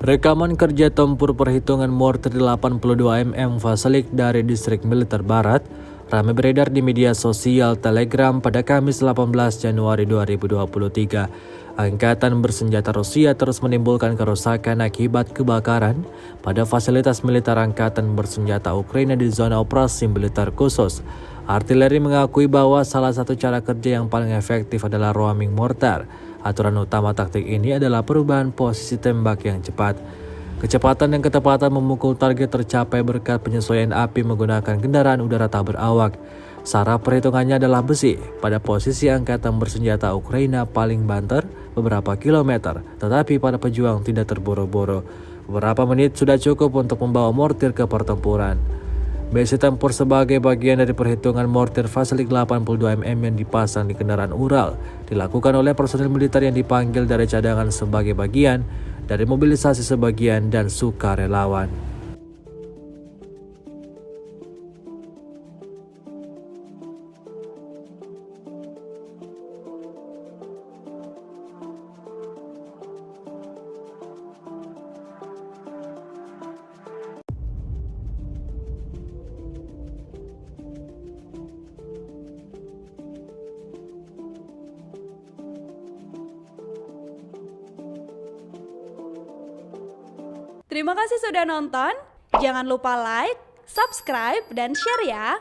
Rekaman kerja tempur perhitungan mortir 82 mm Fasilik dari Distrik Militer Barat ramai beredar di media sosial Telegram pada Kamis 18 Januari 2023. Angkatan bersenjata Rusia terus menimbulkan kerusakan akibat kebakaran pada fasilitas militer Angkatan bersenjata Ukraina di zona operasi militer khusus. Artileri mengakui bahwa salah satu cara kerja yang paling efektif adalah roaming mortar. Aturan utama taktik ini adalah perubahan posisi tembak yang cepat. Kecepatan dan ketepatan memukul target tercapai berkat penyesuaian api menggunakan kendaraan udara tak berawak. Saraf perhitungannya adalah besi pada posisi angkatan bersenjata Ukraina paling banter beberapa kilometer, tetapi para pejuang tidak terburu-buru. Beberapa menit sudah cukup untuk membawa mortir ke pertempuran. Besi tempur sebagai bagian dari perhitungan mortir Fasilik 82 mm yang dipasang di kendaraan Ural dilakukan oleh personil militer yang dipanggil dari cadangan sebagai bagian dari mobilisasi sebagian dan sukarelawan. Terima kasih sudah nonton. Jangan lupa like, subscribe, dan share ya.